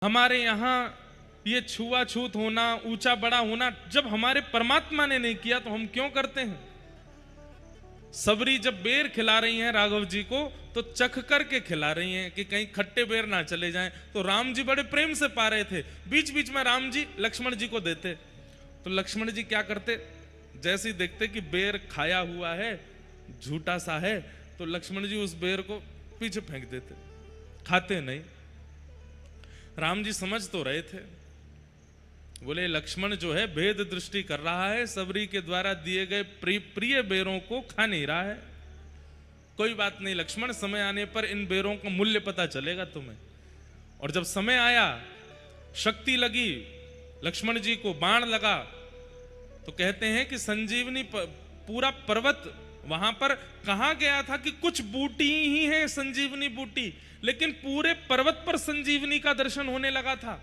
हमारे यहाँ ये छुआछूत होना, ऊंचा बड़ा होना जब हमारे परमात्मा ने नहीं किया तो हम क्यों करते हैं? सबरी जब बेर खिला रही हैं राघव जी को तो चख करके खिला रही हैं कि कहीं खट्टे बेर ना चले जाएं। तो राम जी बड़े प्रेम से पा रहे थे, बीच बीच में राम जी लक्ष्मण जी को देते। तो लक्ष्मण जी क्या करते, जैसे ही देखते कि बेर खाया हुआ है, झूठा सा है, तो लक्ष्मण जी उस बेर को पीछे फेंक देते, खाते नहीं। राम जी समझ तो रहे थे, बोले लक्ष्मण जो है भेद दृष्टि कर रहा है, सबरी के द्वारा दिए गए प्रिय बेरों को खा नहीं रहा है। कोई बात नहीं लक्ष्मण, समय आने पर इन बेरों का मूल्य पता चलेगा तुम्हें। और जब समय आया, शक्ति लगी, लक्ष्मण जी को बाण लगा, तो कहते हैं कि संजीवनी पूरा पर्वत, वहां पर कहा गया था कि कुछ बूटी ही है संजीवनी बूटी, लेकिन पूरे पर्वत पर संजीवनी का दर्शन होने लगा था।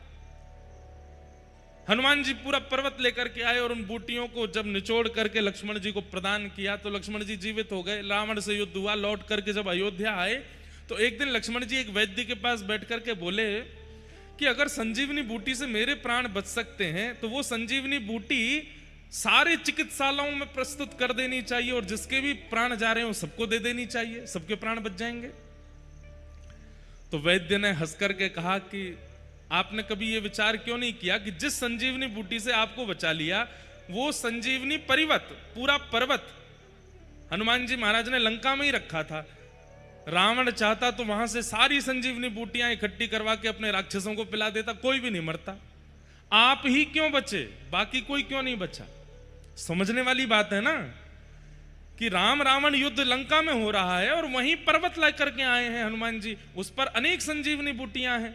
हनुमान जी पूरा पर्वत लेकर के आए और उन बूटियों को जब निचोड़ करके लक्ष्मण जी को प्रदान किया तो लक्ष्मण जी जीवित हो गए। रावण से युद्ध हुआ, लौट करके जब अयोध्या आए तो एक दिन लक्ष्मण जी एक वैद्य के पास बैठ करके बोले कि अगर संजीवनी बूटी से मेरे प्राण बच सकते हैं तो वो संजीवनी बूटी सारे चिकित्सालयों में प्रस्तुत कर देनी चाहिए और जिसके भी प्राण जा रहे हो सबको दे देनी चाहिए, सबके प्राण बच जाएंगे। तो वैद्य ने हंस करके कहा कि आपने कभी ये विचार क्यों नहीं किया कि जिस संजीवनी बूटी से आपको बचा लिया वो संजीवनी परिवत, पूरा पर्वत हनुमान जी महाराज ने लंका में ही रखा था। रावण चाहता तो वहां से सारी संजीवनी बूटियां इकट्ठी करवा के अपने राक्षसों को पिला देता, कोई भी नहीं मरता। आप ही क्यों बचे, बाकी कोई क्यों नहीं बचा? समझने वाली बात है ना कि राम रावण युद्ध लंका में हो रहा है और वहीं पर्वत ला करके आए हैं हनुमान जी, उस पर अनेक संजीवनी बूटियां हैं।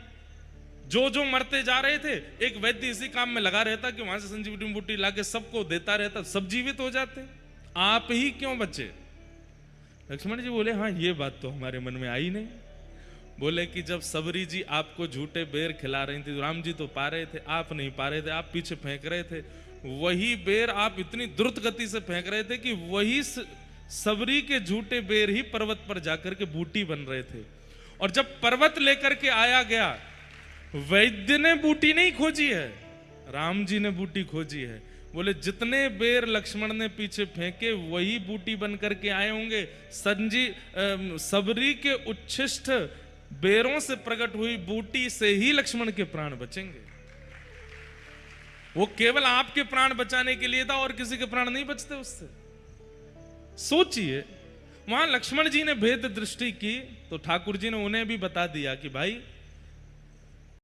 जो जो मरते जा रहे थे, एक वैद्य इसी काम में लगा रहता कि वहां से संजीवनी बूटी लाके सबको देता रहता, सब जीवित हो जाते। आप ही क्यों बचे? लक्ष्मण जी बोले हाँ ये बात तो हमारे मन में आई नहीं। बोले कि जब सबरी जी आपको झूठे बेर खिला रही थी, राम जी तो पा रहे थे, आप नहीं पा रहे थे, आप पीछे फेंक रहे थे। वही बेर आप इतनी द्रुत गति से फेंक रहे थे कि वही सबरी के झूठे बेर ही पर्वत पर जाकर के बूटी बन रहे थे। और जब पर्वत लेकर के आया गया, वैद्य ने बूटी नहीं खोजी है, राम जी ने बूटी खोजी है। बोले जितने बेर लक्ष्मण ने पीछे फेंके वही बूटी बन करके आए होंगे। सबरी के उच्छिष्ट बेरों से प्रकट हुई बूटी से ही लक्ष्मण के प्राण बचेंगे। वो केवल आपके प्राण बचाने के लिए था और किसी के प्राण नहीं बचते उससे। सोचिए, वहां लक्ष्मण जी ने भेद दृष्टि की तो ठाकुर जी ने उन्हें भी बता दिया कि भाई